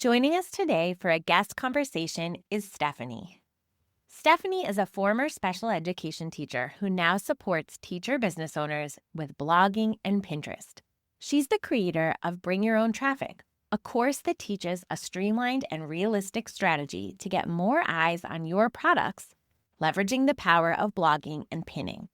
Joining us today for a guest conversation is Stephanie. Stephanie is a former special education teacher who now supports teacher business owners with blogging and Pinterest. She's the creator of Bring Your Own Traffic, a course that teaches a streamlined and realistic strategy to get more eyes on your products, leveraging the power of blogging and pinning.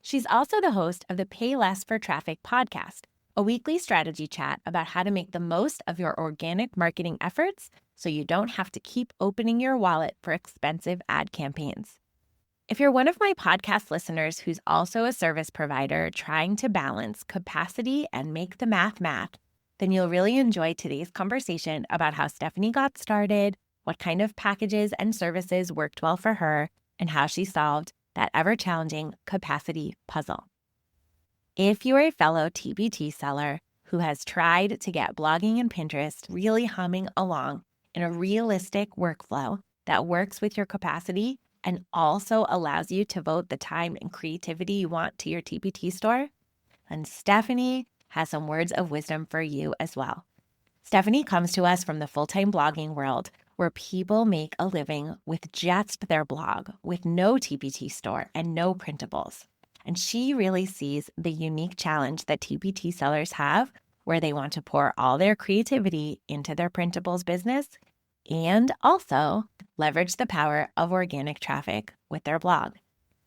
She's also the host of the Pay Less for Traffic podcast, a weekly strategy chat about how to make the most of your organic marketing efforts so you don't have to keep opening your wallet for expensive ad campaigns. If you're one of my podcast listeners who's also a service provider trying to balance capacity and make the math, then you'll really enjoy today's conversation about how Stephanie got started, what kind of packages and services worked well for her, and how she solved that ever-challenging capacity puzzle. If you're a fellow TPT seller who has tried to get blogging and Pinterest really humming along in a realistic workflow that works with your capacity and also allows you to vote the time and creativity you want to your TPT store, then Stephanie has some words of wisdom for you as well. Stephanie comes to us from the full-time blogging world where people make a living with just their blog, with no TPT store and no printables. And she really sees the unique challenge that TPT sellers have where they want to pour all their creativity into their printables business and also leverage the power of organic traffic with their blog.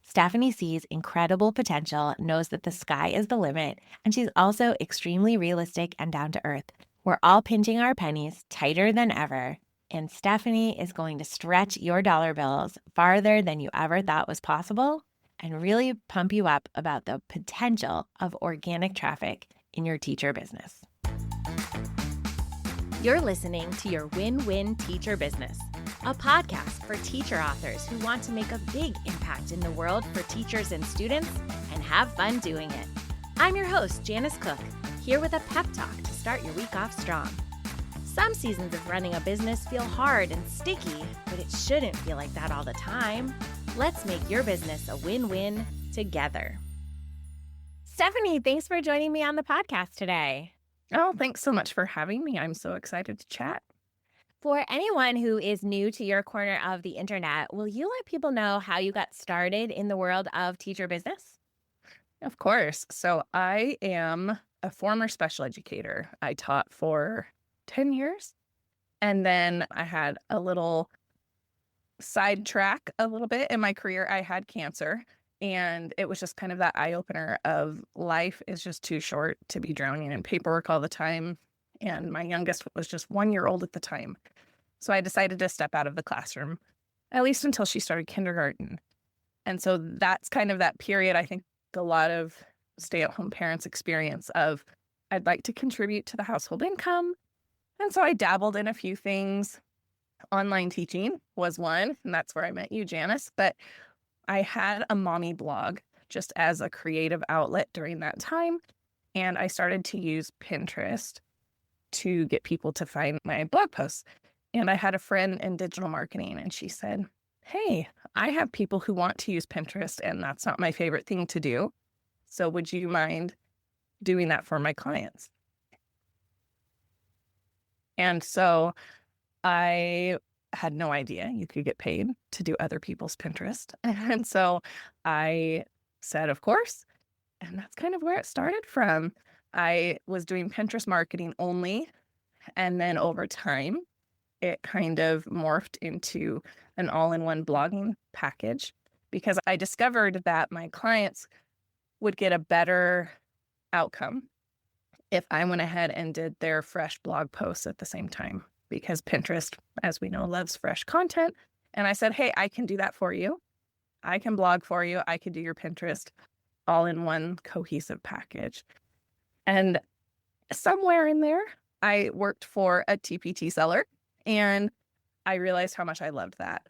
Stephanie sees incredible potential, knows that the sky is the limit, and she's also extremely realistic and down to earth. We're all pinching our pennies tighter than ever, and Stephanie is going to stretch your dollar bills farther than you ever thought was possible and really pump you up about the potential of organic traffic in your teacher business. You're listening to Your Win-Win Teacher Business, a podcast for teacher authors who want to make a big impact in the world for teachers and students and have fun doing it. I'm your host, Janice Cook, here with a pep talk to start your week off strong. Some seasons of running a business feel hard and sticky, but it shouldn't feel like that all the time. Let's make your business a win-win together. Stephanie, thanks for joining me on the podcast today. Oh, thanks so much for having me. I'm so excited to chat. For anyone who is new to your corner of the internet, will you let people know how you got started in the world of teacher business? Of course. So I am a former special educator. I taught for 10 years, and then I had a little sidetrack a little bit in my career. I had cancer, and it was just kind of that eye-opener of life is just too short to be drowning in paperwork all the time. And my youngest was just 1 year old at the time. So I decided to step out of the classroom, at least until she started kindergarten. And so that's kind of that period I think a lot of stay-at-home parents experience of, I'd like to contribute to the household income. And so I dabbled in a few things. Online teaching was one, and that's where I met you, Janice. But I had a mommy blog just as a creative outlet during that time. And I started to use Pinterest to get people to find my blog posts. And I had a friend in digital marketing, and she said, hey, I have people who want to use Pinterest, and that's not my favorite thing to do. So would you mind doing that for my clients? And so I had no idea you could get paid to do other people's Pinterest. And so I said, of course. And that's kind of where it started from. I was doing Pinterest marketing only. And then over time, it kind of morphed into an all-in-one blogging package because I discovered that my clients would get a better outcome if I went ahead and did their fresh blog posts at the same time, because Pinterest, as we know, loves fresh content. And I said, hey, I can do that for you. I can blog for you. I could do your Pinterest all in one cohesive package. And somewhere in there, I worked for a TPT seller, and I realized how much I loved that.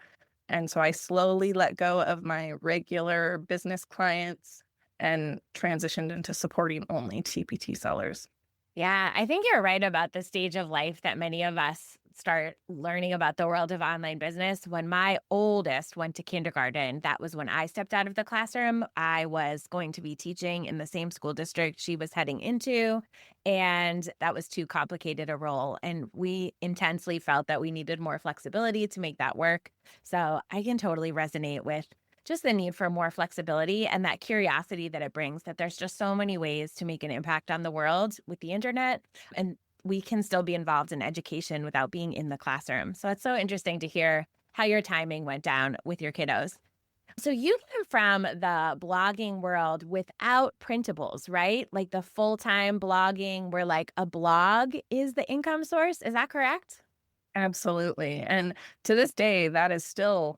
And so I slowly let go of my regular business clients and transitioned into supporting only TPT sellers. Yeah, I think you're right about the stage of life that many of us start learning about the world of online business. When my oldest went to kindergarten, that was when I stepped out of the classroom. I was going to be teaching in the same school district she was heading into, and that was too complicated a role. And we intensely felt that we needed more flexibility to make that work. So I can totally resonate with just the need for more flexibility and that curiosity that it brings, that there's just so many ways to make an impact on the world with the internet. And we can still be involved in education without being in the classroom. So it's so interesting to hear how your timing went down with your kiddos. So you came from the blogging world without printables, right? Like the full-time blogging where like a blog is the income source. Is that correct? Absolutely. And to this day, that is still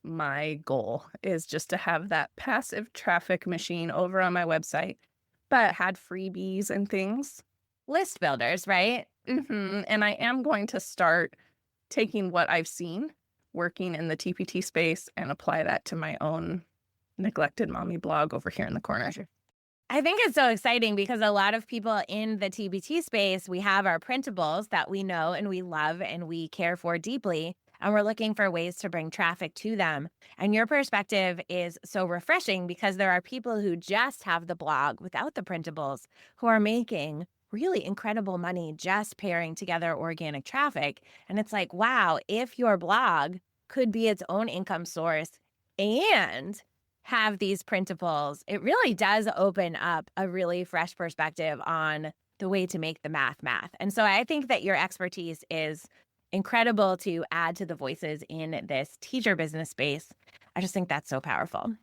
my goal, is just to have that passive traffic machine over on my website, but had freebies and things. List builders, right? And I am going to start taking what I've seen working in the TPT space and apply that to my own neglected mommy blog over here in the corner. I think it's so exciting because a lot of people in the TBT space, we have our printables that we know and we love and we care for deeply, and we're looking for ways to bring traffic to them. And your perspective is so refreshing because there are people who just have the blog without the printables who are making really incredible money just pairing together organic traffic. And it's like, wow, if your blog could be its own income source and have these printables, it really does open up a really fresh perspective on the way to make the math. And so I think that your expertise is incredible to add to the voices in this teacher business space. I just think that's so powerful.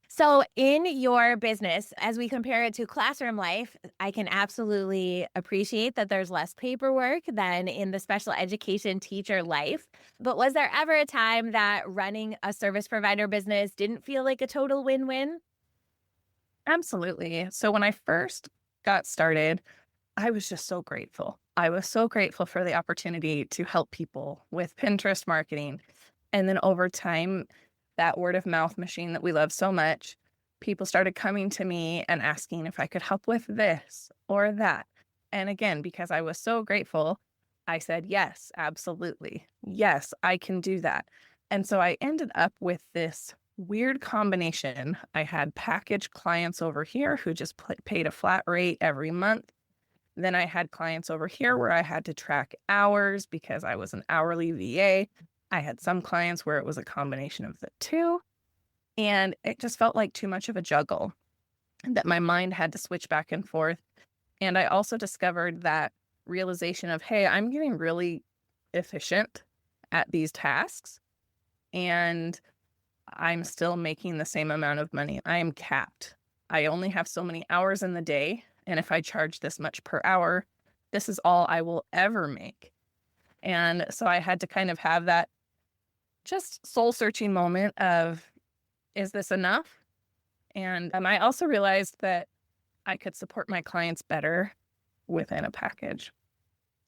So, in your business, as we compare it to classroom life, I can absolutely appreciate that there's less paperwork than in the special education teacher life. But was there ever a time that running a service provider business didn't feel like a total win win? Absolutely. So when I first got started, I was just so grateful. I was so grateful for the opportunity to help people with Pinterest marketing. And then over time, that word of mouth machine that we love so much, people started coming to me and asking if I could help with this or that. And again, because I was so grateful, I said, yes, absolutely. Yes, I can do that. And so I ended up with this weird combination. I had package clients over here who just paid a flat rate every month. Then I had clients over here where I had to track hours because I was an hourly VA. I had some clients where it was a combination of the two, and it just felt like too much of a juggle that my mind had to switch back and forth. And I also discovered that realization of, hey, I'm getting really efficient at these tasks and I'm still making the same amount of money. I am capped. I only have so many hours in the day. And if I charge this much per hour, this is all I will ever make. And so I had to kind of have that just soul searching moment of, is this enough? And I also realized that I could support my clients better within a package.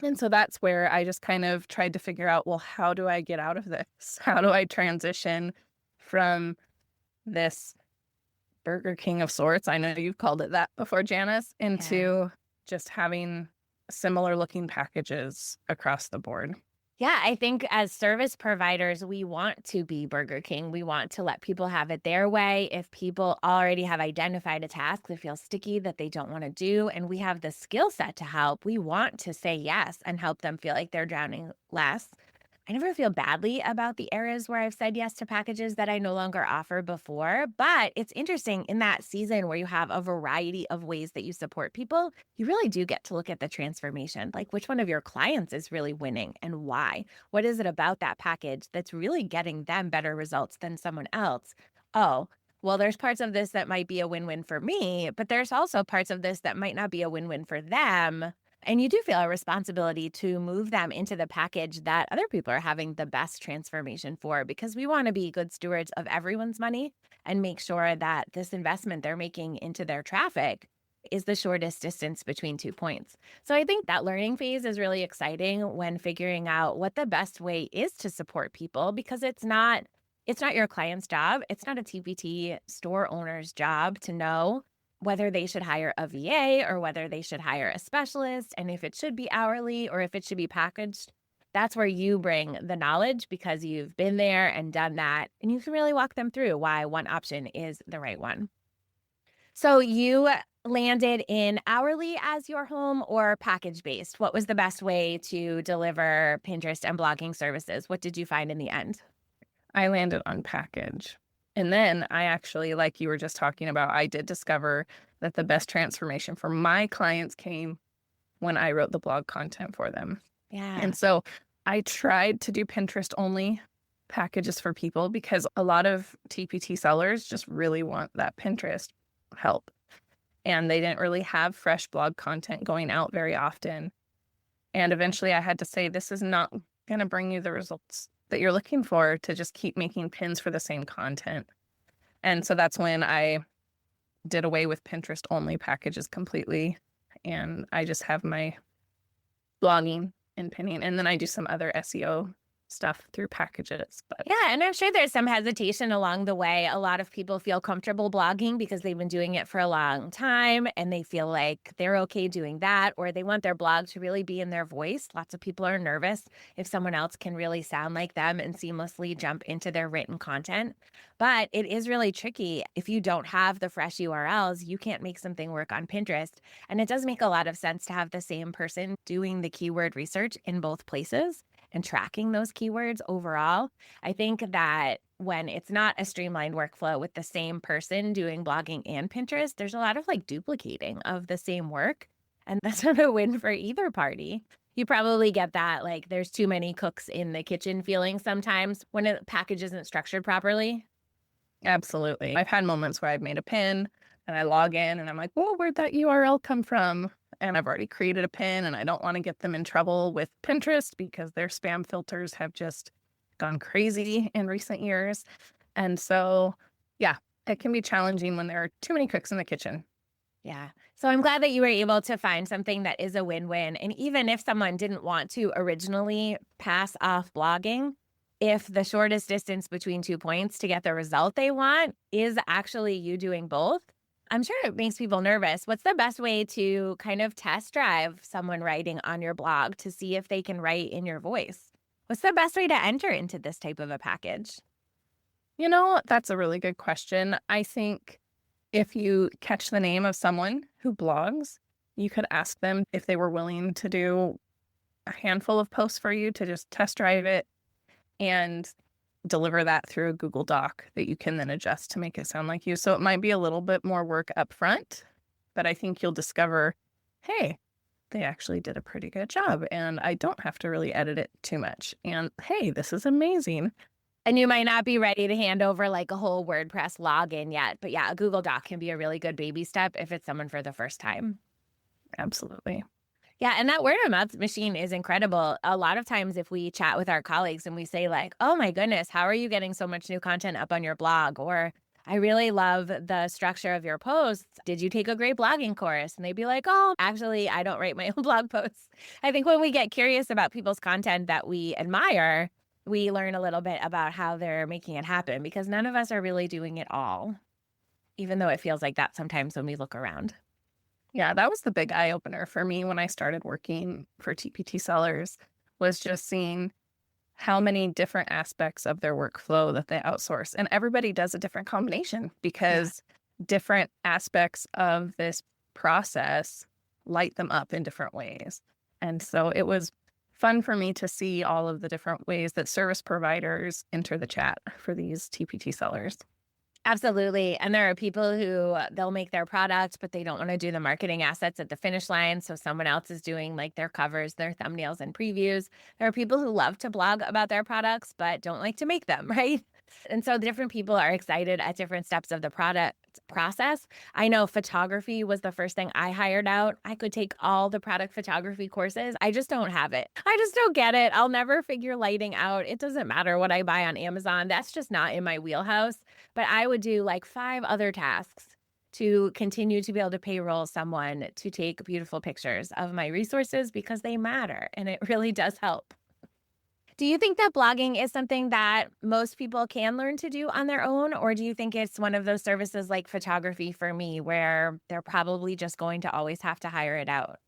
And so that's where I just kind of tried to figure out, well, how do I get out of this? How do I transition from this Burger King of sorts, I know you've called it that before, Janice, Yeah. into just having similar looking packages across the board? Yeah, I think as service providers, we want to be Burger King. We want to let people have it their way. If people already have identified a task that feels sticky that they don't want to do, and we have the skill set to help, we want to say yes and help them feel like they're drowning less. I never feel badly about the areas where I've said yes to packages that I no longer offer before, but it's interesting in that season where you have a variety of ways that you support people, you really do get to look at the transformation. Like which one of your clients is really winning and why? What is it about that package that's really getting them better results than someone else? Oh, well, there's parts of this that might be a win win for me, but there's also parts of this that might not be a win win for them. And you do feel a responsibility to move them into the package that other people are having the best transformation for, because we want to be good stewards of everyone's money and make sure that this investment they're making into their traffic is the shortest distance between 2 points. So I think that learning phase is really exciting when figuring out what the best way is to support people, because it's not your client's job. It's not a TPT store owner's job to know whether they should hire a VA or whether they should hire a specialist, and if it should be hourly or if it should be packaged. That's where you bring the knowledge because you've been there and done that, and you can really walk them through why one option is the right one. So you landed in hourly as your home or package based? What was the best way to deliver Pinterest and blogging services? What did you find in the end? I landed on package. And then I actually, like you were just talking about, I did discover that the best transformation for my clients came when I wrote the blog content for them. Yeah. And so I tried to do Pinterest only packages for people because a lot of TPT sellers just really want that Pinterest help. And they didn't really have fresh blog content going out very often. And eventually I had to say, this is not going to bring you the results that you're looking for to just keep making pins for the same content. And so that's when I did away with Pinterest only packages completely. And I just have my blogging and pinning. And then I do some other SEO stuff through packages. But Yeah, and I'm sure there's some hesitation along the way. A lot of people feel comfortable blogging because they've been doing it for a long time and they feel like they're okay doing that, or they want their blog to really be in their voice. Lots of people are nervous if someone else can really sound like them and seamlessly jump into their written content. But it is really tricky. If you don't have the fresh URLs, you can't make something work on Pinterest. And it does make a lot of sense to have the same person doing the keyword research in both places and tracking those keywords overall. I think that when it's not a streamlined workflow with the same person doing blogging and Pinterest, there's a lot of like duplicating of the same work. And that's not a win for either party. You probably get that like there's too many cooks in the kitchen feeling sometimes when a package isn't structured properly. absolutely. I've had moments where I've made a pin and I log in and I'm like, whoa, where'd that URL come from? And I've already created a pin and I don't want to get them in trouble with Pinterest because their spam filters have just gone crazy in recent years. And so, yeah, it can be challenging when there are too many cooks in the kitchen. Yeah. So I'm glad that you were able to find something that is a win-win. And even if someone didn't want to originally pass off blogging, if the shortest distance between 2 points to get the result they want is actually you doing both, I'm sure it makes people nervous. What's the best way to kind of test drive someone writing on your blog to see if they can write in your voice? What's the best way to enter into this type of a package? You know, that's a really good question. I think if you catch the name of someone who blogs, you could ask them if they were willing to do a handful of posts for you to just test drive it and deliver that through a Google Doc that you can then adjust to make it sound like you. So it might be a little bit more work up front, but I think you'll discover, hey, they actually did a pretty good job and I don't have to really edit it too much. And hey, this is amazing. And you might not be ready to hand over like a whole WordPress login yet. But yeah, a Google Doc can be a really good baby step if it's someone for the first time. Absolutely. Yeah, and that word of mouth machine is incredible. A lot of times if we chat with our colleagues and we say like, "Oh my goodness, how are you getting so much new content up on your blog?" Or "I really love the structure of your posts. Did you take a great blogging course?" And they'd be like, "Oh, actually, I don't write my own blog posts." I think when we get curious about people's content that we admire, we learn a little bit about how they're making it happen because none of us are really doing it all, even though it feels like that sometimes when we look around. Yeah, that was the big eye opener for me when I started working for TPT sellers was just seeing how many different aspects of their workflow that they outsource. And everybody does a different combination Yeah. because different aspects of this process light them up in different ways. And so it was fun for me to see all of the different ways that service providers enter the chat for these TPT sellers. Absolutely. And there are people who they'll make their product, but they don't want to do the marketing assets at the finish line. So someone else is doing like their covers, their thumbnails, and previews. There are people who love to blog about their products, but don't like to make them, right? And so different people are excited at different steps of the product process. I know photography was the first thing I hired out. I could take all the product photography courses. I just don't have it. I just don't get it. I'll never figure lighting out. It doesn't matter what I buy on Amazon. That's just not in my wheelhouse. But I would do like 5 other tasks to continue to be able to payroll someone to take beautiful pictures of my resources because they matter and it really does help. Do you think that blogging is something that most people can learn to do on their own? Or do you think it's one of those services like photography for me where they're probably just going to always have to hire it out?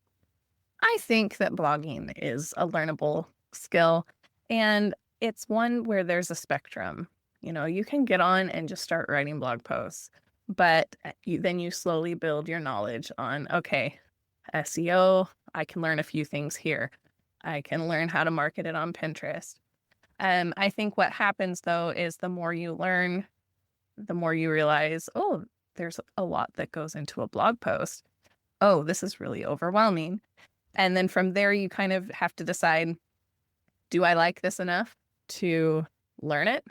I think that blogging is a learnable skill. And it's one where there's a spectrum. You can get on and just start writing blog posts, but then you slowly build your knowledge on, okay, SEO, I can learn a few things here. I can learn how to market it on Pinterest. I think what happens though is the more you learn, the more you realize, oh, there's a lot that goes into a blog post. Oh, this is really overwhelming. And then from there, you kind of have to decide, do I like this enough to learn it?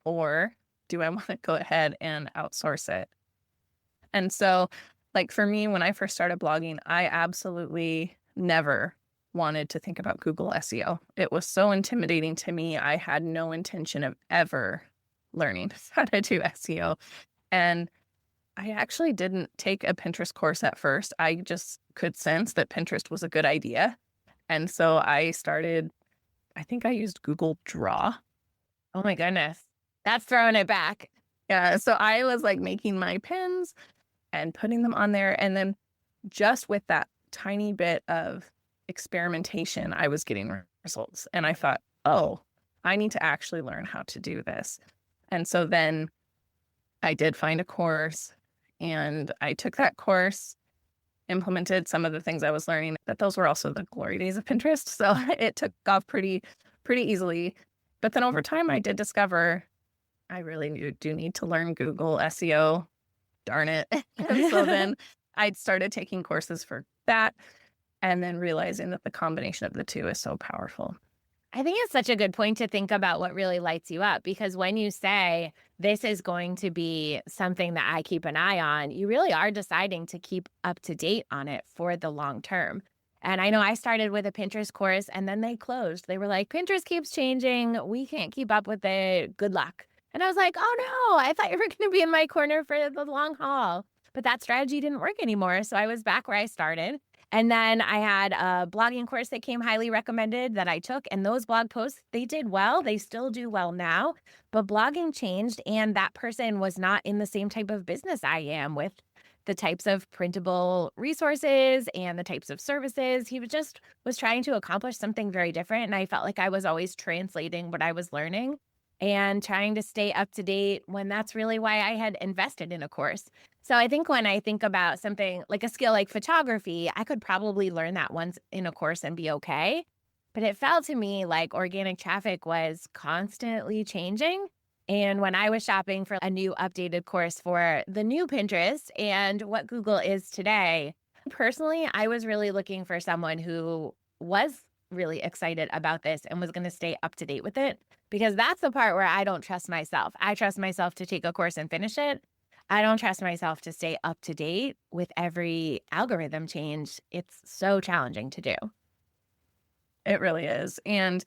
Or do I want to go ahead and outsource it? And so, like for me, when I first started blogging, I absolutely never wanted to think about Google SEO. It was so intimidating to me. I had no intention of ever learning how to do SEO. And I actually didn't take a Pinterest course at first. I just could sense that Pinterest was a good idea. And so I think I used Google Draw. Oh my goodness. That's throwing it back. Yeah. So I was like making my pins and putting them on there. And then just with that tiny bit of experimentation, I was getting results. And I thought, oh, I need to actually learn how to do this. And so then I did find a course and I took that course, implemented some of the things I was learning, but those were also the glory days of Pinterest. So it took off pretty easily. But then over time, I did discover I really do need to learn Google SEO. Darn it. And so then I'd started taking courses for that and then realizing that the combination of the two is so powerful. I think it's such a good point to think about what really lights you up, because when you say this is going to be something that I keep an eye on, you really are deciding to keep up to date on it for the long term. And I know I started with a Pinterest course and then they closed. They were like, Pinterest keeps changing. We can't keep up with it. Good luck. And I was like, oh no, I thought you were going to be in my corner for the long haul. But that strategy didn't work anymore. So I was back where I started. And then I had a blogging course that came highly recommended that I took. And those blog posts, they did well. They still do well now. But blogging changed. And that person was not in the same type of business I am, with the types of printable resources and the types of services. He was trying to accomplish something very different. And I felt like I was always translating what I was learning and trying to stay up to date when that's really why I had invested in a course. So I think when I think about something like a skill like photography, I could probably learn that once in a course and be okay. But it felt to me like organic traffic was constantly changing. And when I was shopping for a new updated course for the new Pinterest and what Google is today, personally, I was really looking for someone who was really excited about this and was going to stay up to date with it, because that's the part where I don't trust myself. I trust myself to take a course and finish it. I don't trust myself to stay up to date with every algorithm change. It's so challenging to do. It really is. And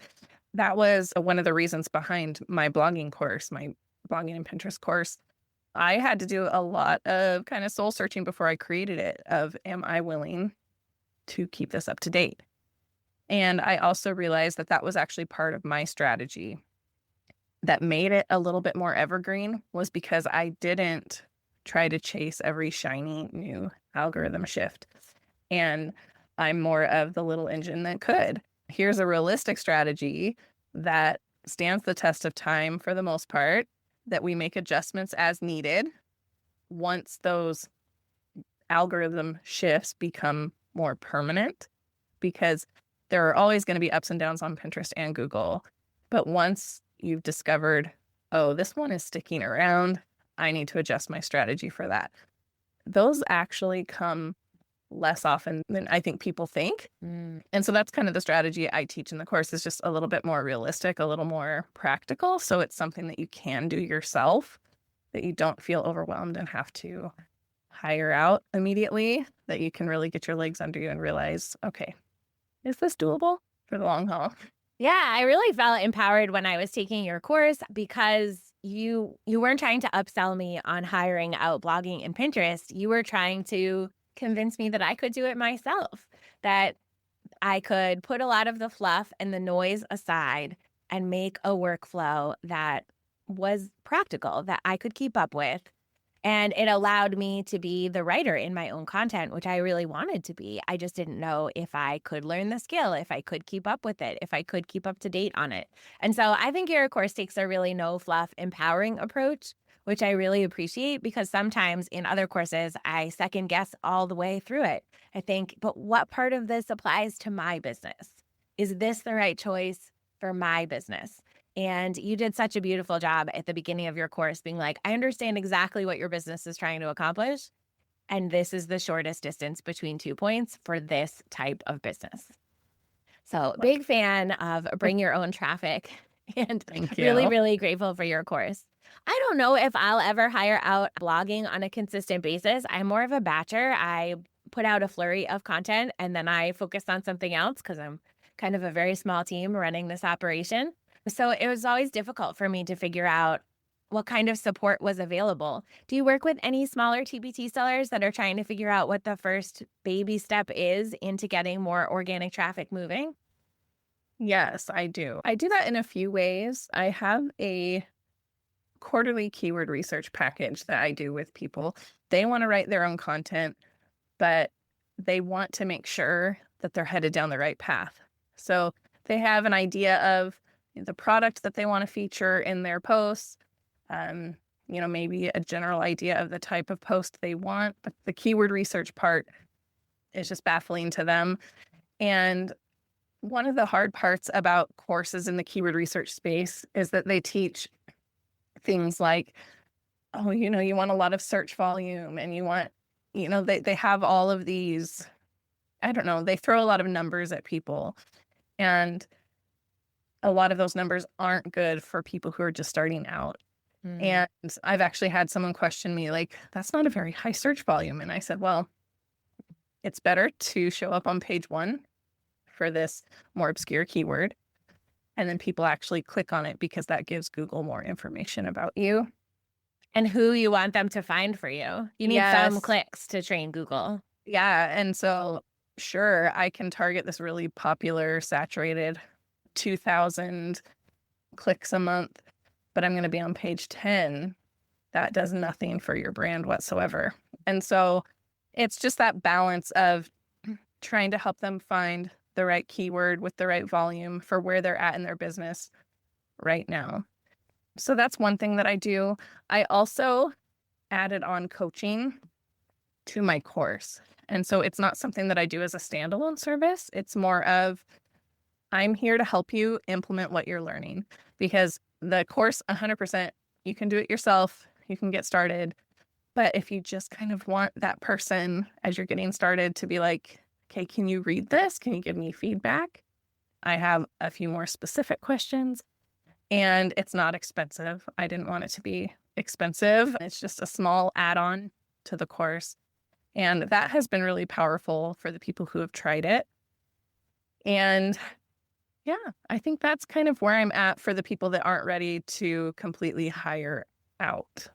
that was one of the reasons behind my blogging course, my blogging and Pinterest course. I had to do a lot of kind of soul searching before I created it of, am I willing to keep this up to date? And I also realized that that was actually part of my strategy that made it a little bit more evergreen, was because I didn't try to chase every shiny new algorithm shift. And I'm more of the little engine that could. Here's a realistic strategy that stands the test of time for the most part, that we make adjustments as needed once those algorithm shifts become more permanent, because there are always going to be ups and downs on Pinterest and Google. But once you've discovered, oh, this one is sticking around, I need to adjust my strategy for that, those actually come less often than I think people think. And so that's kind of the strategy I teach in the course, is just a little bit more realistic, a little more practical. So it's something that you can do yourself, that you don't feel overwhelmed and have to hire out immediately, that you can really get your legs under you and realize, okay, is this doable for the long haul? Yeah, I really felt empowered when I was taking your course, because you weren't trying to upsell me on hiring out blogging and Pinterest. You were trying to convince me that I could do it myself, that I could put a lot of the fluff and the noise aside and make a workflow that was practical, that I could keep up with. And it allowed me to be the writer in my own content, which I really wanted to be. I just didn't know if I could learn the skill, if I could keep up with it, if I could keep up to date on it. And so I think your course takes a really no fluff, empowering approach, which I really appreciate because sometimes in other courses, I second guess all the way through it. I think, but what part of this applies to my business? Is this the right choice for my business? And you did such a beautiful job at the beginning of your course being like, I understand exactly what your business is trying to accomplish. And this is the shortest distance between 2 points for this type of business. So, big fan of bring your own traffic and Thank really, you. really grateful for your course. I don't know if I'll ever hire out blogging on a consistent basis. I'm more of a batcher. I put out a flurry of content and then I focus on something else because I'm kind of a very small team running this operation. So it was always difficult for me to figure out what kind of support was available. Do you work with any smaller TBT sellers that are trying to figure out what the first baby step is into getting more organic traffic moving? Yes, I do. I do that in a few ways. I have a quarterly keyword research package that I do with people. They want to write their own content, but they want to make sure that they're headed down the right path. So they have an idea of the product that they want to feature in their posts, maybe a general idea of the type of post they want, but the keyword research part is just baffling to them. And one of the hard parts about courses in the keyword research space is that they teach things like, oh, you want a lot of search volume and you want, they have all of these, I don't know, they throw a lot of numbers at people. And a lot of those numbers aren't good for people who are just starting out. Mm. And I've actually had someone question me, like, that's not a very high search volume. And I said, well, it's better to show up on page 1 for this more obscure keyword. And then people actually click on it because that gives Google more information about you. And who you want them to find for you. You need some Yes. clicks to train Google. Yeah. And so, sure, I can target this really popular, saturated 2,000 clicks a month, but I'm going to be on page 10. That does nothing for your brand whatsoever. And so it's just that balance of trying to help them find the right keyword with the right volume for where they're at in their business right now. So that's one thing that I do. I also added on coaching to my course. And so it's not something that I do as a standalone service. It's more of, I'm here to help you implement what you're learning, because the course 100%, you can do it yourself. You can get started. But if you just kind of want that person as you're getting started to be like, okay, can you read this? Can you give me feedback? I have a few more specific questions, and it's not expensive. I didn't want it to be expensive. It's just a small add-on to the course. And that has been really powerful for the people who have tried it. And yeah, I think that's kind of where I'm at for the people that aren't ready to completely hire out.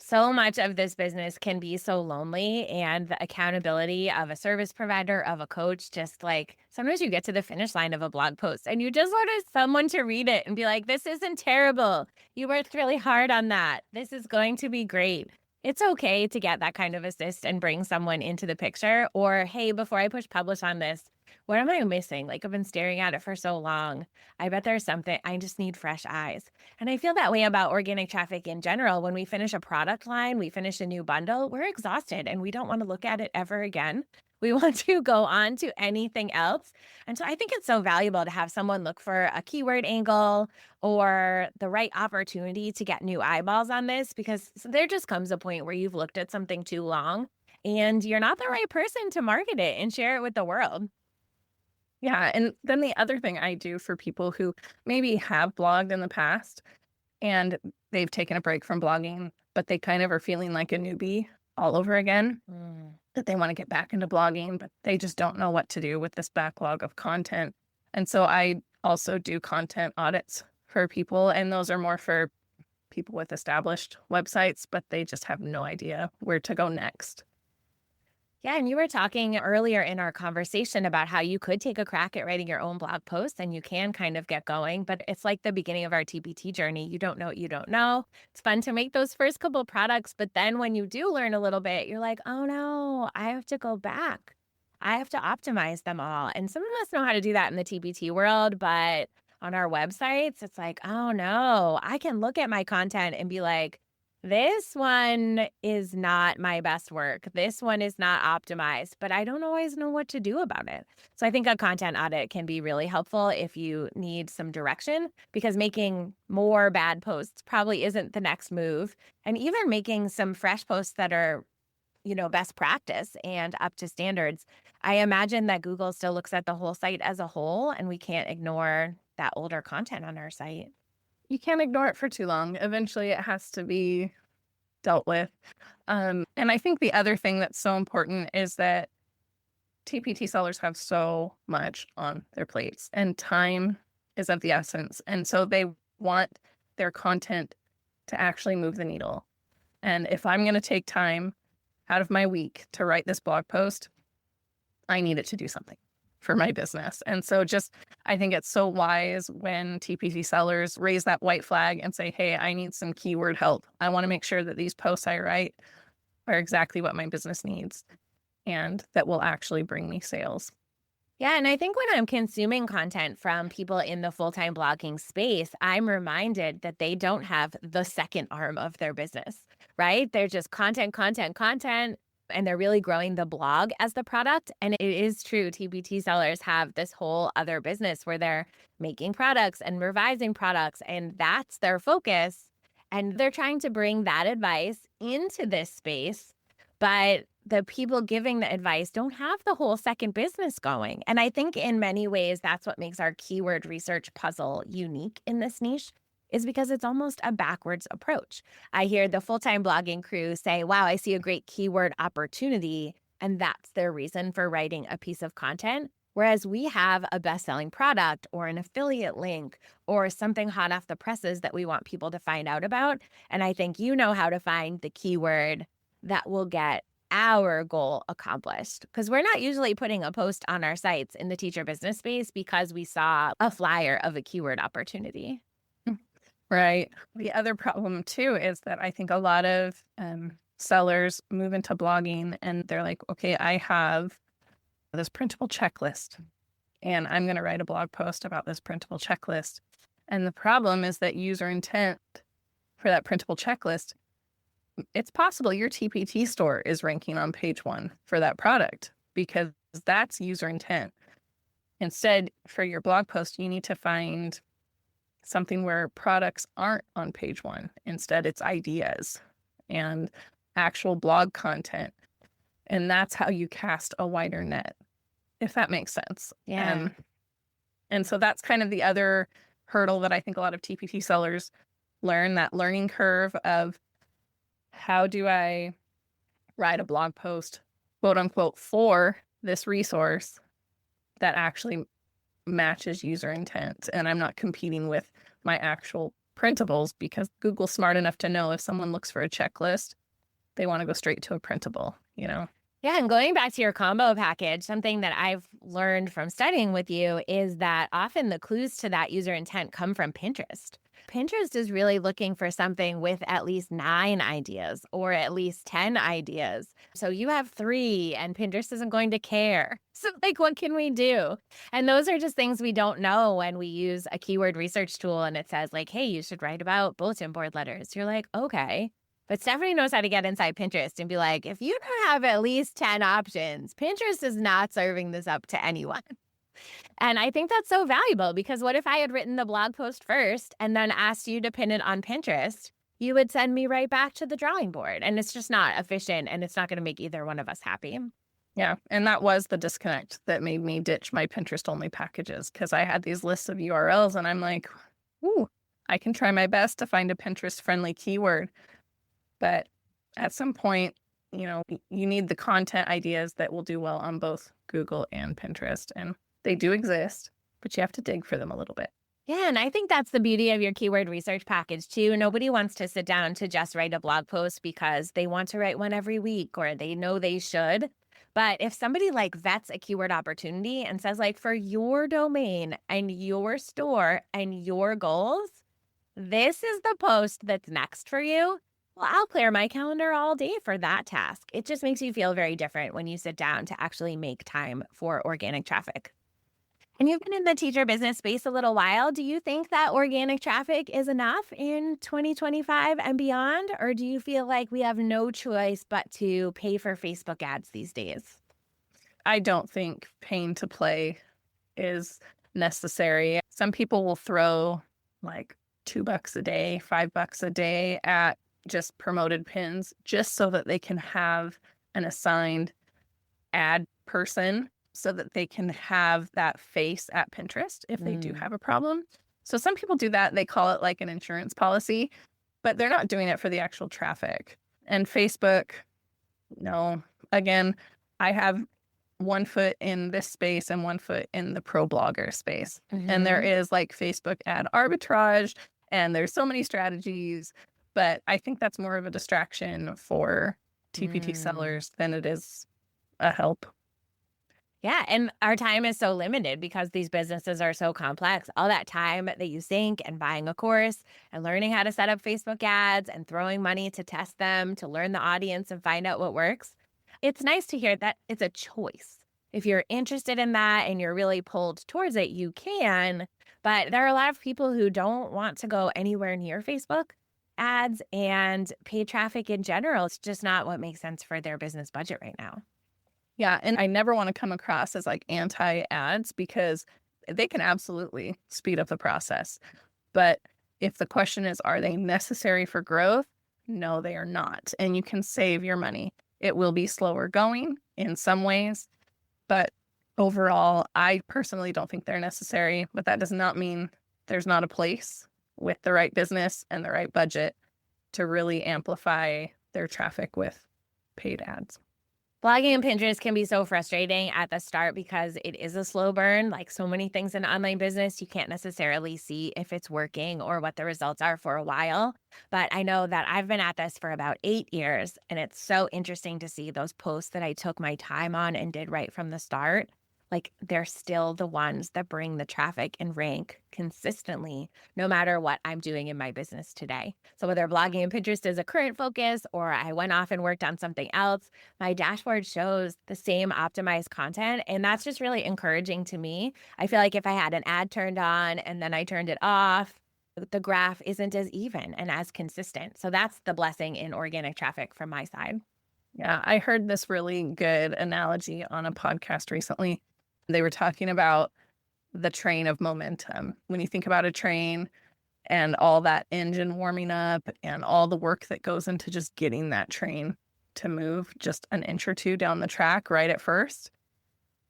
So much of this business can be so lonely, and the accountability of a service provider, of a coach, just like sometimes you get to the finish line of a blog post and you just want someone to read it and be like, this isn't terrible. You worked really hard on that. This is going to be great. It's okay to get that kind of assist and bring someone into the picture. Or, hey, before I push publish on this, what am I missing? Like, I've been staring at it for so long. I bet there's something. I just need fresh eyes. And I feel that way about organic traffic in general. When we finish a product line, we finish a new bundle, we're exhausted and we don't want to look at it ever again. We want to go on to anything else. And so I think it's so valuable to have someone look for a keyword angle or the right opportunity to get new eyeballs on this, because there just comes a point where you've looked at something too long and you're not the right person to market it and share it with the world. Yeah. And then the other thing I do for people who maybe have blogged in the past and they've taken a break from blogging, but they kind of are feeling like a newbie all over again, Mm. that they want to get back into blogging, but they just don't know what to do with this backlog of content. And so I also do content audits for people, and those are more for people with established websites, but they just have no idea where to go next. Yeah, and you were talking earlier in our conversation about how you could take a crack at writing your own blog post and you can kind of get going, but it's like the beginning of our TPT journey. You don't know what you don't know. It's fun to make those first couple products, but then when you do learn a little bit, you're like, oh no, I have to go back. I have to optimize them all. And some of us know how to do that in the TPT world, but on our websites, it's like, oh no, I can look at my content and be like, this one is not my best work. This one is not optimized, but I don't always know what to do about it. So I think a content audit can be really helpful if you need some direction because making more bad posts probably isn't the next move. And even making some fresh posts that are, best practice and up to standards. I imagine that Google still looks at the whole site as a whole, and we can't ignore that older content on our site. You can't ignore it for too long. Eventually, it has to be dealt with. And I think the other thing that's so important is that TPT sellers have so much on their plates, and time is of the essence. And so they want their content to actually move the needle. And if I'm going to take time out of my week to write this blog post, I need it to do something for my business. And so I think it's so wise when TPT sellers raise that white flag and say, hey, I need some keyword help. I want to make sure that these posts I write are exactly what my business needs and that will actually bring me sales. Yeah, and I think when I'm consuming content from people in the full-time blogging space, I'm reminded that they don't have the second arm of their business, right? They're just content, content, content, and they're really growing the blog as the product. And it is true, TPT sellers have this whole other business where they're making products and revising products, and that's their focus. And they're trying to bring that advice into this space, but the people giving the advice don't have the whole second business going. And I think in many ways, that's what makes our keyword research puzzle unique in this niche is because it's almost a backwards approach. I hear the full-time blogging crew say, wow, I see a great keyword opportunity. And that's their reason for writing a piece of content. Whereas we have a best-selling product or an affiliate link or something hot off the presses that we want people to find out about. And I think you know how to find the keyword that will get our goal accomplished because we're not usually putting a post on our sites in the teacher business space because we saw a flyer of a keyword opportunity. Right. The other problem too is that I think a lot of sellers move into blogging and they're like, okay, I have this printable checklist and I'm going to write a blog post about this printable checklist. And the problem is that user intent for that printable checklist, it's possible your TPT store is ranking on page 1 for that product because that's user intent. Instead, for your blog post, you need to find something where products aren't on page 1. Instead, it's ideas and actual blog content. And that's how you cast a wider net, if that makes sense. Yeah. And so that's kind of the other hurdle that I think a lot of TPT sellers learn, that learning curve of how do I write a blog post, quote unquote, for this resource that actually matches user intent. And I'm not competing with my actual printables because Google's smart enough to know if someone looks for a checklist, they want to go straight to a printable, Yeah, and going back to your combo package, something that I've learned from studying with you is that often the clues to that user intent come from Pinterest. Pinterest is really looking for something with at least 9 ideas or at least 10 ideas. So you have 3 and Pinterest isn't going to care. So what can we do? And those are just things we don't know when we use a keyword research tool and it says hey, you should write about bulletin board letters. You're like, okay. But Stephanie knows how to get inside Pinterest and be like, if you don't have at least 10 options, Pinterest is not serving this up to anyone. And I think that's so valuable because what if I had written the blog post first and then asked you to pin it on Pinterest? You would send me right back to the drawing board. And it's just not efficient and it's not going to make either one of us happy. Yeah. And that was the disconnect that made me ditch my Pinterest only packages because I had these lists of URLs and I'm like, ooh, I can try my best to find a Pinterest friendly keyword. But at some point, you need the content ideas that will do well on both Google and Pinterest. And they do exist, but you have to dig for them a little bit. Yeah, and I think that's the beauty of your keyword research package too. Nobody wants to sit down to just write a blog post because they want to write one every week or they know they should. But if somebody like vets a keyword opportunity and says like for your domain and your store and your goals, this is the post that's next for you. Well, I'll clear my calendar all day for that task. It just makes you feel very different when you sit down to actually make time for organic traffic. And you've been in the teacher business space a little while. Do you think that organic traffic is enough in 2025 and beyond? Or do you feel like we have no choice but to pay for Facebook ads these days? I don't think paying to play is necessary. Some people will throw like $2 a day, $5 a day at just promoted pins just so that they can have an assigned ad person so that they can have that face at Pinterest if they do Mm. have a problem. So some people do that. They call it like an insurance policy, but they're not doing it for the actual traffic. And Facebook, no. Again, I have one foot in this space and one foot in the pro blogger space. And there Mhm. is like Facebook ad arbitrage and there's so many strategies, but I think that's more of a distraction for TPT Mm. sellers than it is a help. Yeah, and our time is so limited because these businesses are so complex. All that time that you sink and buying a course and learning how to set up Facebook ads and throwing money to test them, to learn the audience and find out what works. It's nice to hear that it's a choice. If you're interested in that and you're really pulled towards it, you can. But there are a lot of people who don't want to go anywhere near Facebook ads and paid traffic in general. It's just not what makes sense for their business budget right now. Yeah, and I never want to come across as like anti ads because they can absolutely speed up the process. But if the question is, are they necessary for growth? No, they are not. And you can save your money. It will be slower going in some ways, but overall, I personally don't think they're necessary. But that does not mean there's not a place with the right business and the right budget to really amplify their traffic with paid ads. Blogging and Pinterest can be so frustrating at the start because it is a slow burn. Like so many things in online business, you can't necessarily see if it's working or what the results are for a while. But I know that I've been at this for about 8 years, and it's so interesting to see those posts that I took my time on and did right from the start. Like they're still the ones that bring the traffic and rank consistently, no matter what I'm doing in my business today. So, whether blogging and Pinterest is a current focus or I went off and worked on something else, my dashboard shows the same optimized content. And that's just really encouraging to me. I feel like if I had an ad turned on and then I turned it off, the graph isn't as even and as consistent. So that's the blessing in organic traffic from my side. Yeah, I heard this really good analogy on a podcast recently. They were talking about the train of momentum. When you think about a train and all that engine warming up and all the work that goes into just getting that train to move just an inch or two down the track right at first.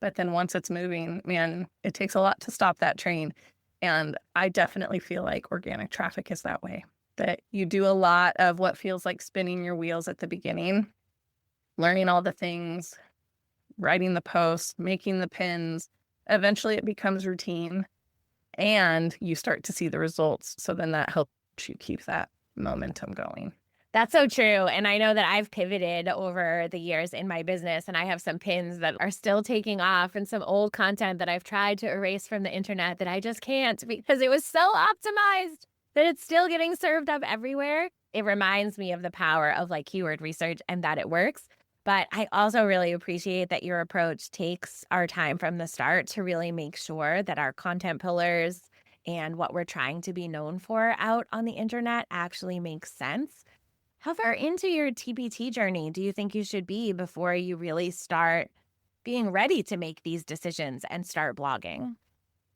But then once it's moving, man, it takes a lot to stop that train. And I definitely feel like organic traffic is that way. That you do a lot of what feels like spinning your wheels at the beginning, learning all the things, writing the posts, making the pins. Eventually it becomes routine and you start to see the results. So then that helps you keep that momentum going. That's so true. And I know that I've pivoted over the years in my business, and I have some pins that are still taking off and some old content that I've tried to erase from the internet that I just can't because it was so optimized that it's still getting served up everywhere. It reminds me of the power of like keyword research and that it works. But I also really appreciate that your approach takes our time from the start to really make sure that our content pillars and what we're trying to be known for out on the internet actually makes sense. How far into your TPT journey do you think you should be before you really start being ready to make these decisions and start blogging?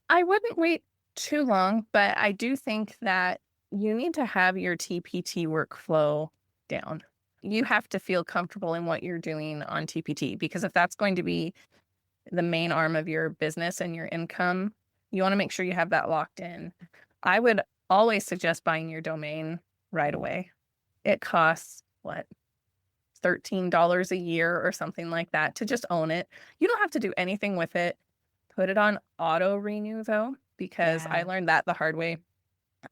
I wouldn't wait too long, but I do think that you need to have your TPT workflow down. You have to feel comfortable in what you're doing on TPT because if that's going to be the main arm of your business and your income, you want to make sure you have that locked in. I would always suggest buying your domain right away. It costs what, $13 a year or something like that to just own it. You don't have to do anything with it. Put it on auto renew though, because I Yeah. learned that the hard way.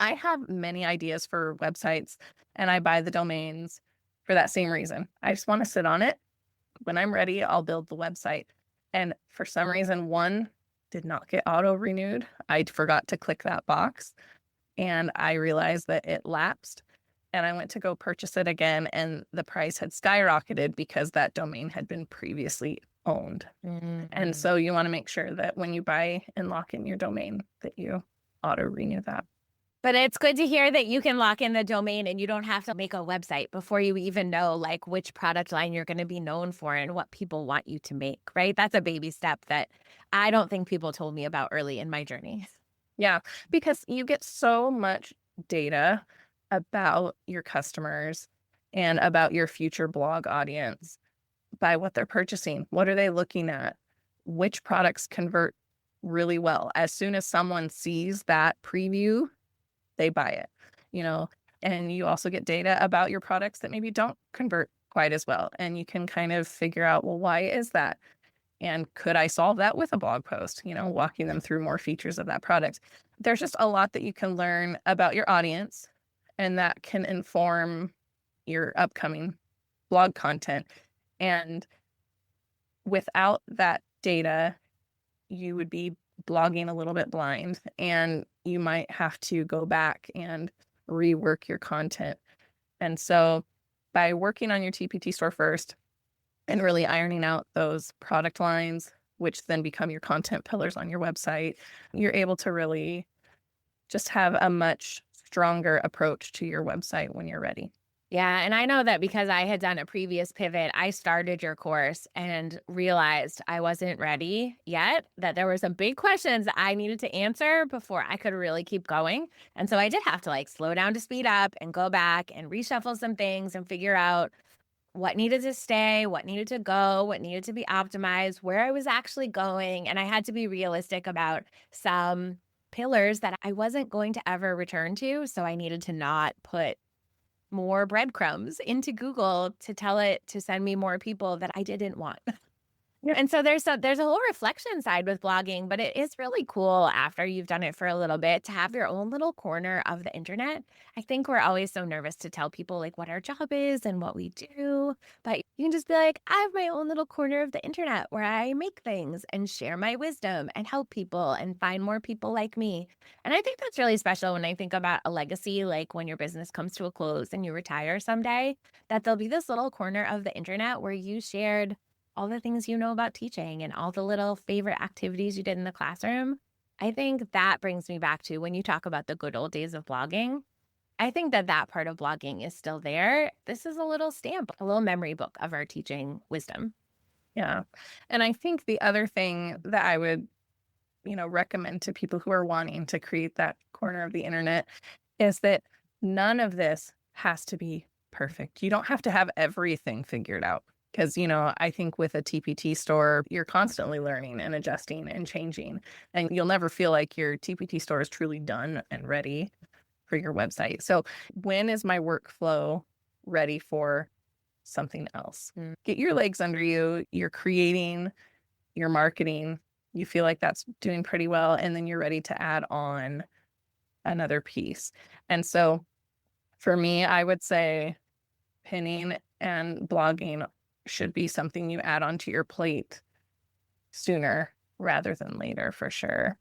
I have many ideas for websites and I buy the domains for that same reason. I just want to sit on it, when I'm ready, I'll build the website. And for some reason, one did not get auto renewed. I forgot to click that box and I realized that it lapsed. And I went to go purchase it again, and the price had skyrocketed because that domain had been previously owned. And Mm. so you want to make sure that when you buy and lock in your domain, that you auto renew that. But it's good to hear that you can lock in the domain and you don't have to make a website before you even know like which product line you're going to be known for and what people want you to make, right? That's a baby step that I don't think people told me about early in my journey. Yeah, because you get so much data about your customers and about your future blog audience by what they're purchasing. What are they looking at? Which products convert really well? As soon as someone sees that preview, they buy it, you know, and you also get data about your products that maybe don't convert quite as well. And you can kind of figure out, well, why is that? And could I solve that with a blog post, walking them through more features of that product? There's just a lot that you can learn about your audience, and that can inform your upcoming blog content. And without that data, you would be blogging a little bit blind, and you might have to go back and rework your content. And so by working on your TPT store first and really ironing out those product lines, which then become your content pillars on your website, you're able to really just have a much stronger approach to your website when you're ready. Yeah, and I know that because I had done a previous pivot, I started your course and realized I wasn't ready yet, that there were some big questions that I needed to answer before I could really keep going. And so I did have to like slow down to speed up and go back and reshuffle some things and figure out what needed to stay, what needed to go, what needed to be optimized, where I was actually going. And I had to be realistic about some pillars that I wasn't going to ever return to. So I needed to not put more breadcrumbs into Google to tell it to send me more people that I didn't want. Yeah. And so there's a whole reflection side with blogging, but it is really cool after you've done it for a little bit to have your own little corner of the internet. I think we're always so nervous to tell people like what our job is and what we do, but you can just be like, I have my own little corner of the internet where I make things and share my wisdom and help people and find more people like me. And I think that's really special when I think about a legacy, like when your business comes to a close and you retire someday, that there'll be this little corner of the internet where you shared all the things you know about teaching and all the little favorite activities you did in the classroom. I think that brings me back to when you talk about the good old days of blogging. I think that that part of blogging is still there. This is a little stamp, a little memory book of our teaching wisdom. Yeah. And I think the other thing that I would, recommend to people who are wanting to create that corner of the internet is that none of this has to be perfect. You don't have to have everything figured out. Because, I think with a TPT store, you're constantly learning and adjusting and changing, and you'll never feel like your TPT store is truly done and ready for your website. So when is my workflow ready for something else? Get your legs under you. You're creating, your marketing. You feel like that's doing pretty well. And then you're ready to add on another piece. And so for me, I would say pinning and blogging should be something you add onto your plate sooner rather than later, for sure.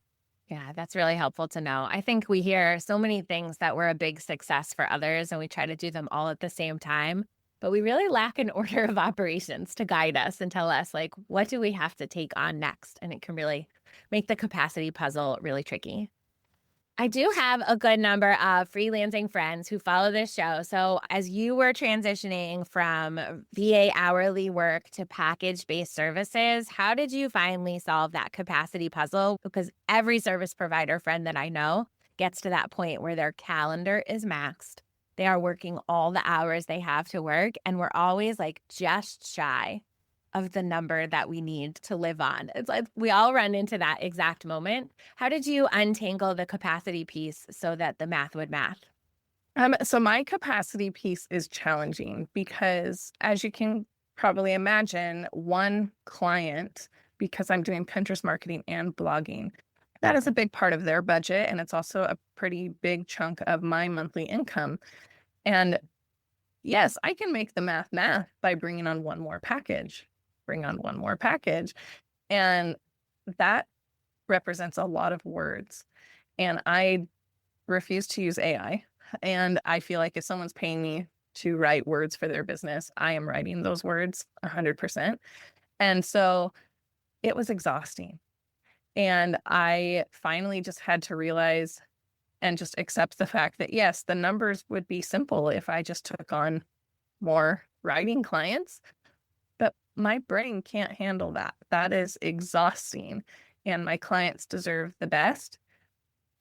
Yeah, that's really helpful to know. I think we hear so many things that were a big success for others and we try to do them all at the same time, but we really lack an order of operations to guide us and tell us like what do we have to take on next, and it can really make the capacity puzzle really tricky. I do have a good number of freelancing friends who follow this show. So, as you were transitioning from VA hourly work to package based services, how did you finally solve that capacity puzzle? Because every service provider friend that I know gets to that point where their calendar is maxed. They are working all the hours they have to work, and we're always like just shy of the number that we need to live on. It's like we all run into that exact moment. How did you untangle the capacity piece so that the math would math? So my capacity piece is challenging because, as you can probably imagine, one client, because I'm doing Pinterest marketing and blogging, that is a big part of their budget. And it's also a pretty big chunk of my monthly income. And yes, I can make the math by bringing on one more package. bring on one more package. And that represents a lot of words. And I refuse to use AI. And I feel like if someone's paying me to write words for their business, I am writing those words 100%. And so it was exhausting. And I finally just had to realize and just accept the fact that, yes, the numbers would be simple if I just took on more writing clients, but my brain can't handle that. That is exhausting. And my clients deserve the best.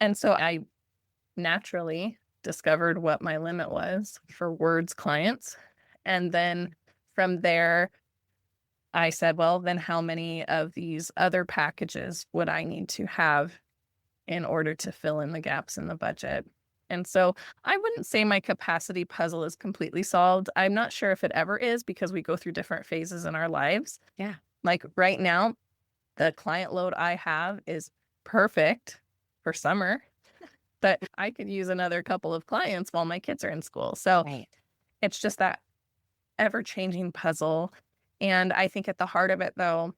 And so I naturally discovered what my limit was for words clients. And then from there, I said, well, then how many of these other packages would I need to have in order to fill in the gaps in the budget? And so I wouldn't say my capacity puzzle is completely solved. I'm not sure if it ever is because we go through different phases in our lives. Yeah. Like right now, the client load I have is perfect for summer, but I could use another couple of clients while my kids are in school. So Right. it's just that ever-changing puzzle. And I think at the heart of it, though,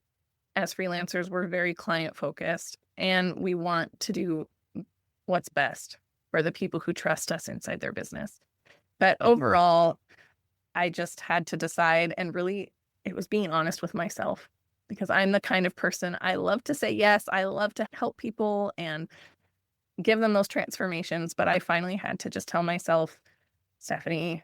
as freelancers, we're very client-focused, and we want to do what's best for the people who trust us inside their business. But overall, I just had to decide, and really, it was being honest with myself because I'm the kind of person I love to say yes. I love to help people and give them those transformations. But I finally had to just tell myself, Stephanie,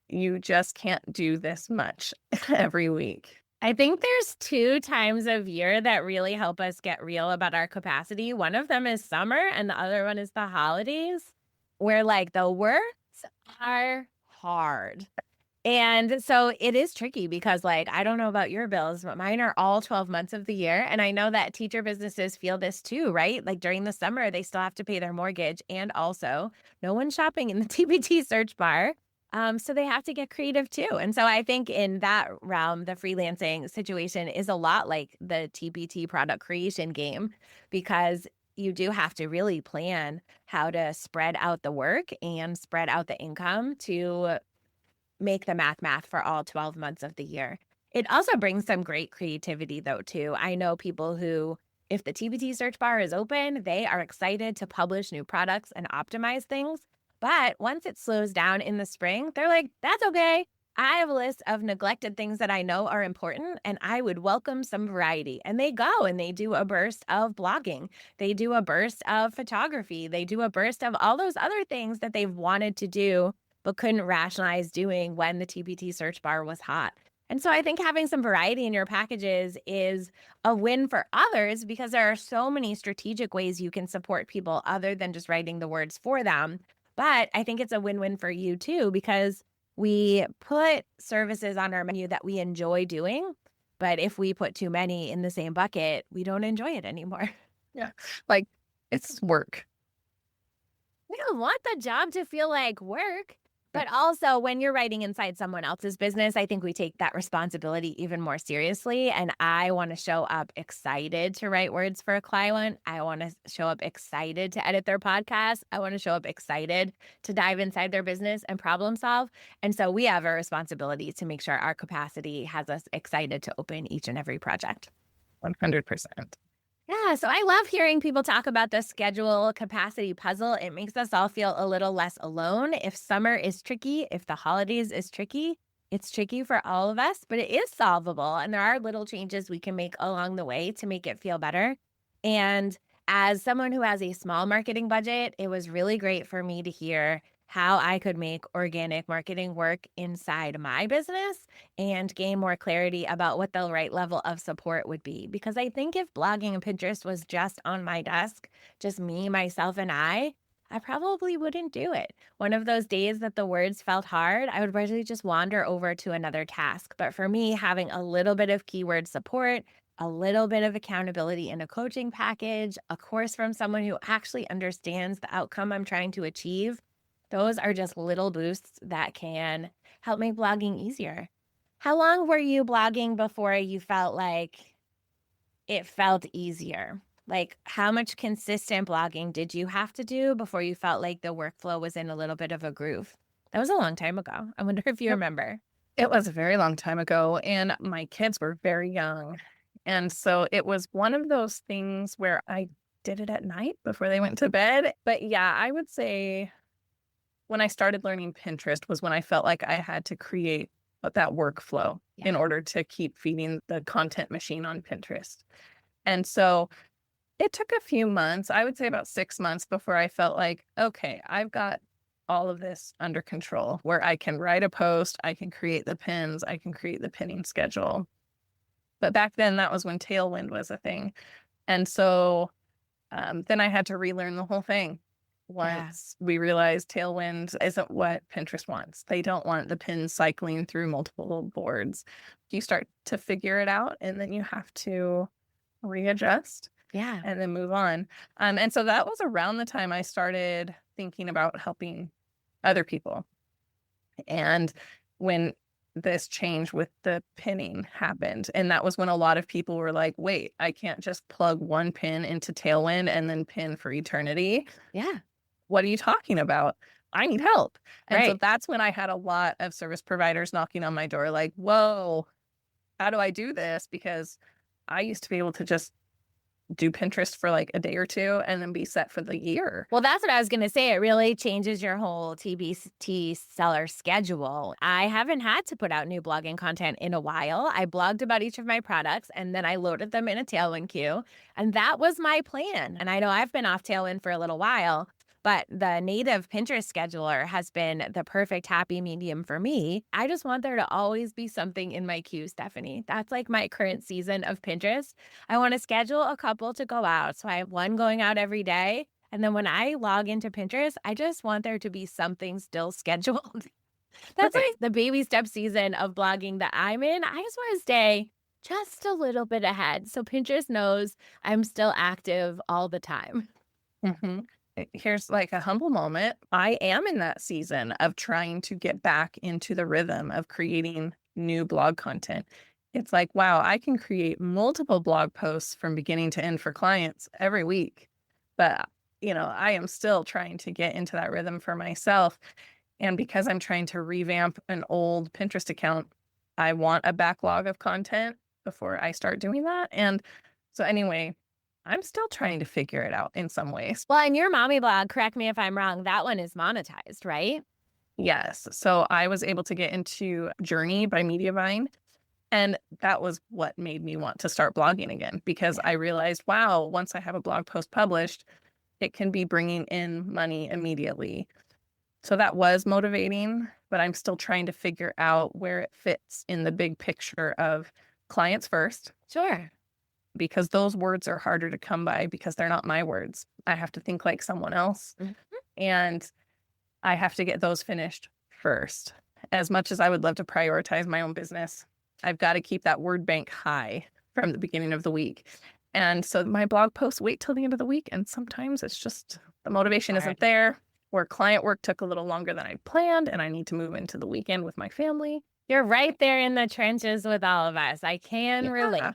you just can't do this much every week. I think there's 2 times of year that really help us get real about our capacity. One of them is summer, and the other one is the holidays, where, like, the words are hard. And so it is tricky because, like, I don't know about your bills, but mine are all 12 months of the year, and I know that teacher businesses feel this too, right? Like, during the summer, they still have to pay their mortgage, and also no one's shopping in the TBT search bar. So they have to get creative too. And so I think in that realm, the freelancing situation is a lot like the TBT product creation game because you do have to really plan how to spread out the work and spread out the income to make the math for all 12 months of the year. It also brings some great creativity though too. I know people who if the TBT search bar is open, they are excited to publish new products and optimize things. But once it slows down in the spring, they're like, that's okay. I have a list of neglected things that I know are important, and I would welcome some variety. And they go and they do a burst of blogging. They do a burst of photography. They do a burst of all those other things that they've wanted to do, but couldn't rationalize doing when the TBT search bar was hot. And so I think having some variety in your packages is a win for others because there are so many strategic ways you can support people other than just writing the words for them. But I think it's a win-win for you too, because we put services on our menu that we enjoy doing. But if we put too many in the same bucket, we don't enjoy it anymore. Yeah. Like it's work. We don't want the job to feel like work. Yeah. But also, when you're writing inside someone else's business, I think we take that responsibility even more seriously. And I want to show up excited to write words for a client. I want to show up excited to edit their podcast. I want to show up excited to dive inside their business and problem solve. And so we have a responsibility to make sure our capacity has us excited to open each and every project. 100%. Yeah, so I love hearing people talk about the schedule capacity puzzle. It makes us all feel a little less alone. If summer is tricky, if the holidays is tricky, it's tricky for all of us, but it is solvable. And there are little changes we can make along the way to make it feel better. And as someone who has a small marketing budget, it was really great for me to hear how I could make organic marketing work inside my business and gain more clarity about what the right level of support would be. Because I think if blogging and Pinterest was just on my desk, just me, myself, and I probably wouldn't do it. One of those days that the words felt hard, I would really just wander over to another task. But for me, having a little bit of keyword support, a little bit of accountability in a coaching package, a course from someone who actually understands the outcome I'm trying to achieve, those are just little boosts that can help make blogging easier. How long were you blogging before you felt like it felt easier? Like, how much consistent blogging did you have to do before you felt like the workflow was in a little bit of a groove? That was a long time ago. I wonder if you Yep. remember. It was a very long time ago, and my kids were very young. And so it was one of those things where I did it at night before they went to bed. But yeah, I would say when I started learning Pinterest was when I felt like I had to create that workflow Yeah. in order to keep feeding the content machine on Pinterest. And so it took a few months, I would say about 6 months before I felt like, okay, I've got all of this under control where I can write a post, I can create the pins, I can create the pinning schedule. But back then, that was when Tailwind was a thing. And so then I had to relearn the whole thing. Yeah. Once we realized Tailwind isn't what Pinterest wants, they don't want the pins cycling through multiple boards. You start to figure it out, and then you have to readjust Yeah. and then move on. And so that was around the time I started thinking about helping other people. And when this change with the pinning happened, and that was when a lot of people were like, wait, I can't just plug one pin into Tailwind and then pin for eternity. Yeah. What are you talking about? I need help. And so Right. that's when I had a lot of service providers knocking on my door, like, whoa, how do I do this? Because I used to be able to just do Pinterest for like a day or two and then be set for the year. Well, that's what I was going to say. It really changes your whole TBT seller schedule. I haven't had to put out new blogging content in a while. I blogged about each of my products and then I loaded them in a Tailwind queue. And that was my plan. And I know I've been off Tailwind for a little while, but the native Pinterest scheduler has been the perfect happy medium for me. I just want there to always be something in my queue, Stephanie. That's like my current season of Pinterest. I want to schedule a couple to go out. So I have one going out every day. And then when I log into Pinterest, I just want there to be something still scheduled. That's Right. like the baby step season of blogging that I'm in. I just want to stay just a little bit ahead so Pinterest knows I'm still active all the time. hmm Here's like a humble moment. I am in that season of trying to get back into the rhythm of creating new blog content. It's like, wow, I can create multiple blog posts from beginning to end for clients every week. But, I am still trying to get into that rhythm for myself. And because I'm trying to revamp an old Pinterest account, I want a backlog of content before I start doing that. And so, anyway, I'm still trying to figure it out in some ways. Well, in your mommy blog, correct me if I'm wrong, that one is monetized, right? Yes. So I was able to get into Journey by Mediavine. And that was what made me want to start blogging again because I realized, wow, once I have a blog post published, it can be bringing in money immediately. So that was motivating, but I'm still trying to figure out where it fits in the big picture of clients first, Sure. because those words are harder to come by because they're not my words. I have to think like someone else. Mhm. And I have to get those finished first. As much as I would love to prioritize my own business, I've got to keep that word bank high from the beginning of the week. And so my blog posts wait till the end of the week. And sometimes it's just the motivation Hard. isn't there, or client work took a little longer than I planned, and I need to move into the weekend with my family. You're right there in the trenches with all of us. I can Yeah. relate.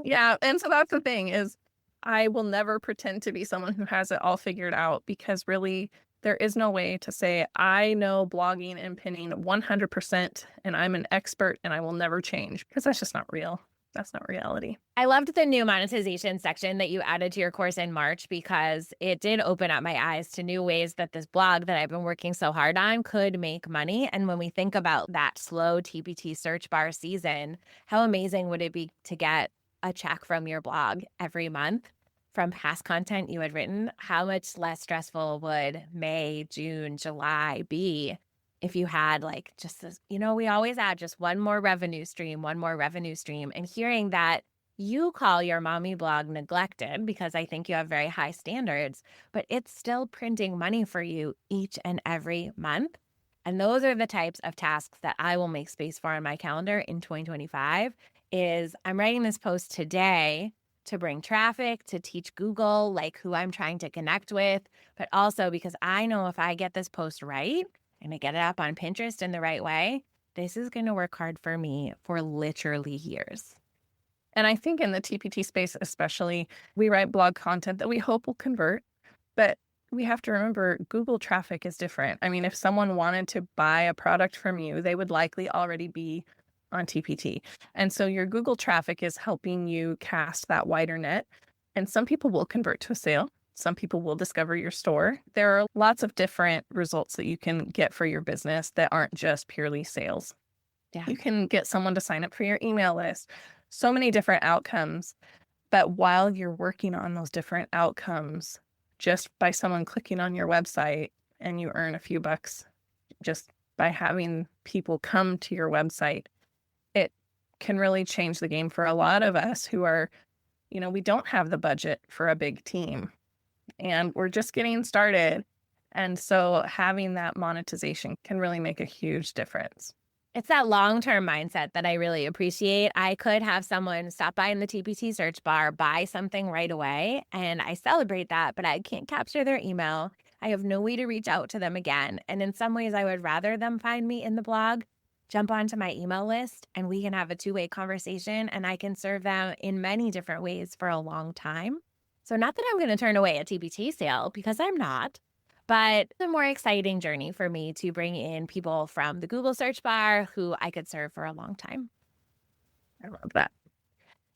Yeah. And so that's the thing is I will never pretend to be someone who has it all figured out because really there is no way to say, I know blogging and pinning 100% and I'm an expert and I will never change because that's just not real. That's not reality. I loved the new monetization section that you added to your course in March because it did open up my eyes to new ways that this blog that I've been working so hard on could make money. And when we think about that slow TPT search bar season, how amazing would it be to get a check from your blog every month from past content you had written? How much less stressful would May, June, July be if you had like just this, we always add just one more revenue stream, one more revenue stream. And hearing that you call your mommy blog neglected because I think you have very high standards, but it's still printing money for you each and every month. And those are the types of tasks that I will make space for on my calendar in 2025 is I'm writing this post today to bring traffic, to teach Google like who I'm trying to connect with, but also because I know if I get this post right, and I get it up on Pinterest in the right way, this is going to work hard for me for literally years. And I think in the TPT space, especially, we write blog content that we hope will convert, but we have to remember Google traffic is different. I mean, if someone wanted to buy a product from you, they would likely already be on TPT. And so your Google traffic is helping you cast that wider net. And some people will convert to a sale. Some people will discover your store. There are lots of different results that you can get for your business that aren't just purely sales. Yeah. You can get someone to sign up for your email list. So many different outcomes. But while you're working on those different outcomes, just by someone clicking on your website and you earn a few bucks just by having people come to your website, it can really change the game for a lot of us who are, we don't have the budget for a big team and we're just getting started. And so having that monetization can really make a huge difference. It's that long-term mindset that I really appreciate. I could have someone stop by in the TPT search bar, buy something right away, and I celebrate that, but I can't capture their email. I have no way to reach out to them again. And in some ways, I would rather them find me in the blog, jump onto my email list, and we can have a two-way conversation, and I can serve them in many different ways for a long time. So not that I'm going to turn away a TPT sale, because I'm not. But it's a more exciting journey for me to bring in people from the Google search bar who I could serve for a long time. I love that.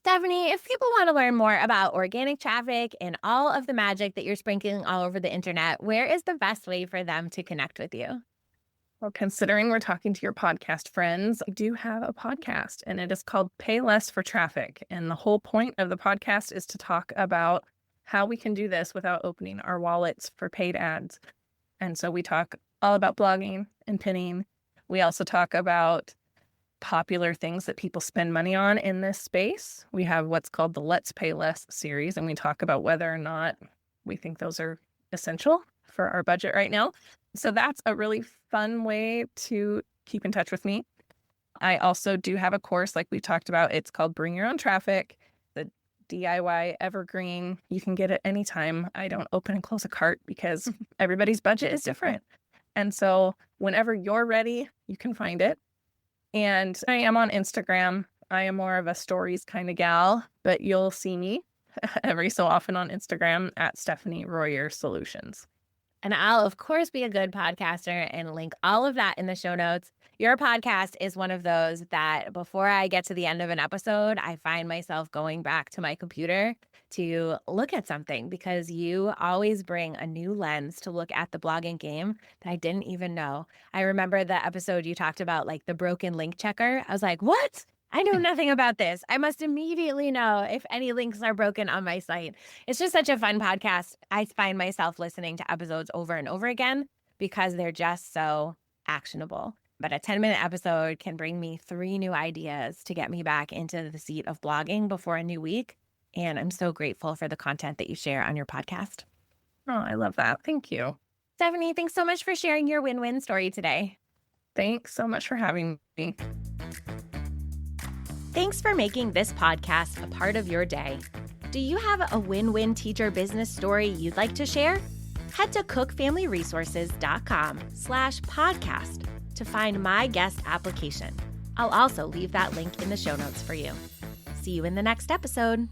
Stephanie, if people want to learn more about organic traffic and all of the magic that you're sprinkling all over the internet, where is the best way for them to connect with you? Well, considering we're talking to your podcast friends, I do have a podcast and it is called Pay Less for Traffic. And the whole point of the podcast is to talk about how we can do this without opening our wallets for paid ads. And so we talk all about blogging and pinning. We also talk about popular things that people spend money on in this space. We have what's called the Let's Pay Less series, and we talk about whether or not we think those are essential for our budget right now. So that's a really fun way to keep in touch with me. I also do have a course like we talked about. It's called Bring Your Own Traffic. DIY evergreen. You can get it anytime. I don't open and close a cart because everybody's budget is different. And so whenever you're ready, you can find it. And I am on Instagram. I am more of a stories kind of gal, but you'll see me every so often on Instagram at Stephanie Royer Solutions. And I'll, of course, be a good podcaster and link all of that in the show notes. Your podcast is one of those that before I get to the end of an episode, I find myself going back to my computer to look at something because you always bring a new lens to look at the blogging game that I didn't even know. I remember the episode you talked about, like the broken link checker. I was like, what? I know nothing about this. I must immediately know if any links are broken on my site. It's just such a fun podcast. I find myself listening to episodes over and over again because they're just so actionable. But a 10-minute episode can bring me 3 new ideas to get me back into the seat of blogging before a new week. And I'm so grateful for the content that you share on your podcast. Oh, I love that. Thank you. Stephanie, thanks so much for sharing your win-win story today. Thanks so much for having me. Thanks for making this podcast a part of your day. Do you have a win-win teacher business story you'd like to share? Head to cookfamilyresources.com/podcast to find my guest application. I'll also leave that link in the show notes for you. See you in the next episode.